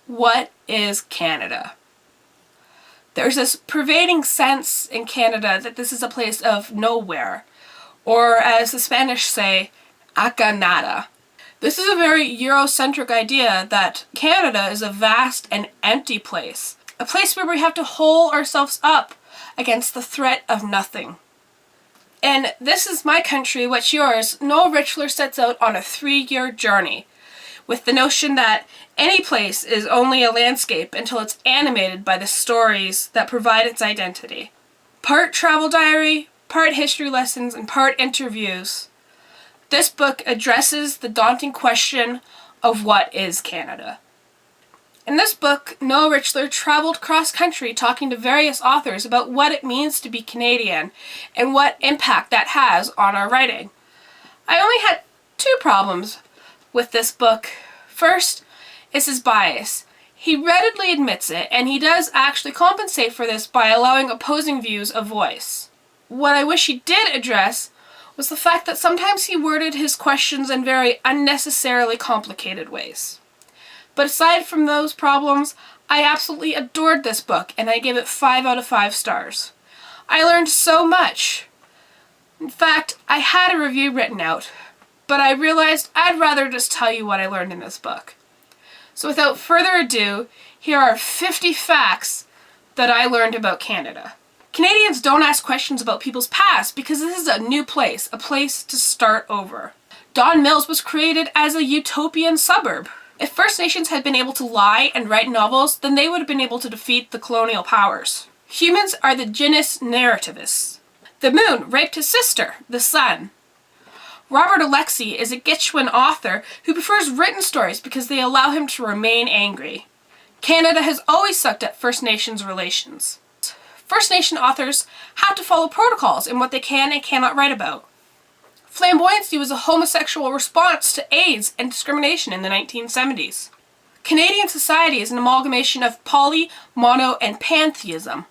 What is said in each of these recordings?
What is Canada? There's this pervading sense in Canada that this is a place of nowhere, or as the Spanish say, acá nada. This is a very Eurocentric idea that Canada is a vast and empty place, a place where we have to hole ourselves up against the threat of nothing. And This Is My Country, What's Yours, Noel Richler sets out on a 3-year journey with the notion that any place is only a landscape until it's animated by the stories that provide its identity. Part travel diary, part history lessons, and part interviews, this book addresses the daunting question of what is Canada. In this book, Noel Richler traveled cross-country talking to various authors about what it means to be Canadian and what impact that has on our writing. I only had 2 problems with this book. First is his bias. He readily admits it, and he does actually compensate for this by allowing opposing views a voice. What I wish he did address was the fact that sometimes he worded his questions in very unnecessarily complicated ways. But aside from those problems, I absolutely adored this book, and I gave it 5 out of 5 stars. I learned so much. In fact, I had a review written out, but I realized I'd rather just tell you what I learned in this book. So without further ado, here are 50 facts that I learned about Canada. Canadians don't ask questions about people's past because this is a new place, a place to start over. Don Mills was created as a utopian suburb. If First Nations had been able to lie and write novels, then they would have been able to defeat the colonial powers. Humans are the genus narrativists. The moon raped his sister, the sun. Robert Alexie is a Gitchwin author who prefers written stories because they allow him to remain angry. Canada has always sucked at First Nations relations. First Nation authors have to follow protocols in what they can and cannot write about. Flamboyancy was a homosexual response to AIDS and discrimination in the 1970s. Canadian society is an amalgamation of poly, mono, and pantheism.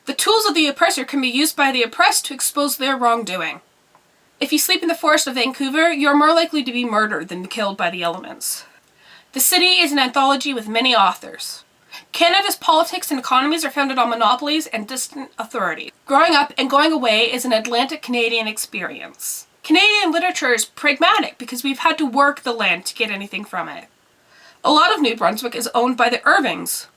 The tools of the oppressor can be used by the oppressed to expose their wrongdoing. If you sleep in the forest of Vancouver, you're more likely to be murdered than killed by the elements. The city is an anthology with many authors. Canada's politics and economies are founded on monopolies and distant authority. Growing up and going away is an Atlantic Canadian experience. Canadian literature is pragmatic because we've had to work the land to get anything from it. A lot of New Brunswick is owned by the Irvings.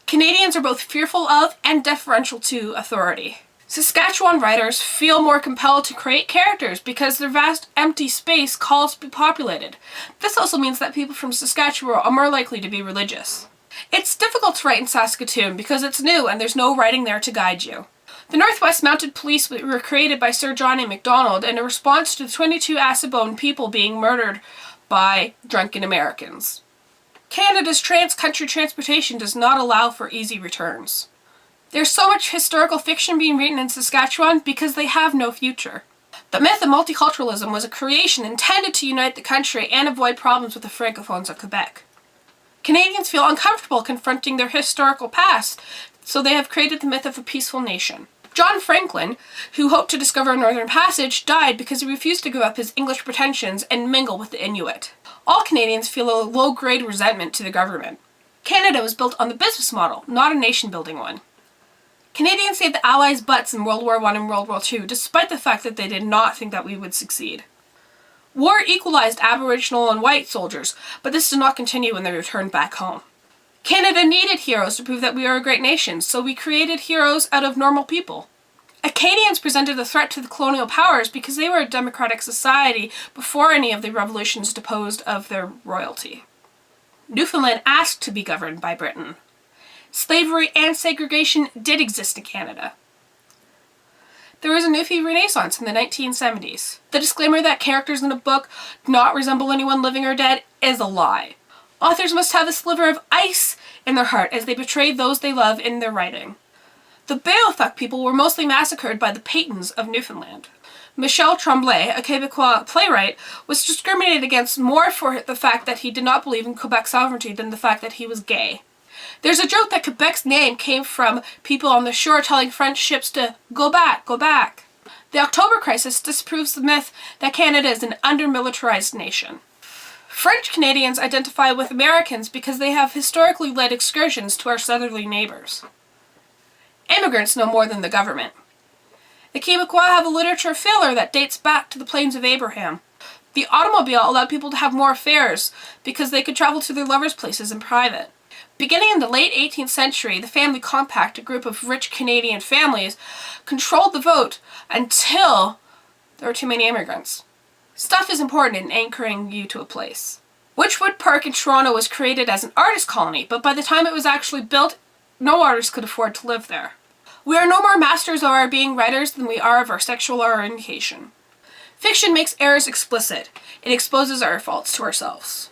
Canadians are both fearful of and deferential to authority. Saskatchewan writers feel more compelled to create characters because their vast empty space calls to be populated. This also means that people from Saskatchewan are more likely to be religious. It's difficult to write in Saskatoon because it's new and there's no writing there to guide you. The Northwest Mounted Police were created by Sir John A. Macdonald in a response to the 22 Assiniboine people being murdered by drunken Americans. Canada's trans-country transportation does not allow for easy returns. There's so much historical fiction being written in Saskatchewan because they have no future. The myth of multiculturalism was a creation intended to unite the country and avoid problems with the francophones of Quebec. Canadians feel uncomfortable confronting their historical past, so they have created the myth of a peaceful nation. John Franklin, who hoped to discover a northern passage, died because he refused to give up his English pretensions and mingle with the Inuit. All Canadians feel a low-grade resentment to the government. Canada was built on the business model, not a nation-building one. Canadians saved the Allies' butts in World War I and World War II, despite the fact that they did not think that we would succeed. War equalized Aboriginal and white soldiers, but this did not continue when they returned back home. Canada needed heroes to prove that we are a great nation, so we created heroes out of normal people. Acadians presented a threat to the colonial powers because they were a democratic society before any of the revolutions disposed of their royalty. Newfoundland asked to be governed by Britain. Slavery and segregation did exist in Canada. There was a Newfie Renaissance in the 1970s. The disclaimer that characters in a book do not resemble anyone living or dead is a lie. Authors must have a sliver of ice in their heart as they portray those they love in their writing. The Beothuk people were mostly massacred by the Paitons of Newfoundland. Michel Tremblay, a Quebecois playwright, was discriminated against more for the fact that he did not believe in Quebec sovereignty than the fact that he was gay. There's a joke that Quebec's name came from people on the shore telling French ships to go back, go back. The October Crisis disproves the myth that Canada is an under-militarized nation. French Canadians identify with Americans because they have historically led excursions to our southerly neighbors. Immigrants know more than the government. The Quebecois have a literature filler that dates back to the Plains of Abraham. The automobile allowed people to have more affairs because they could travel to their lovers' places in private. Beginning in the late 18th century, the Family Compact, a group of rich Canadian families, controlled the vote until there were too many immigrants. Stuff is important in anchoring you to a place. Witchwood Park in Toronto was created as an artist colony, but by the time it was actually built, no artist could afford to live there. We are no more masters of our being writers than we are of our sexual orientation. Fiction makes errors explicit. It exposes our faults to ourselves.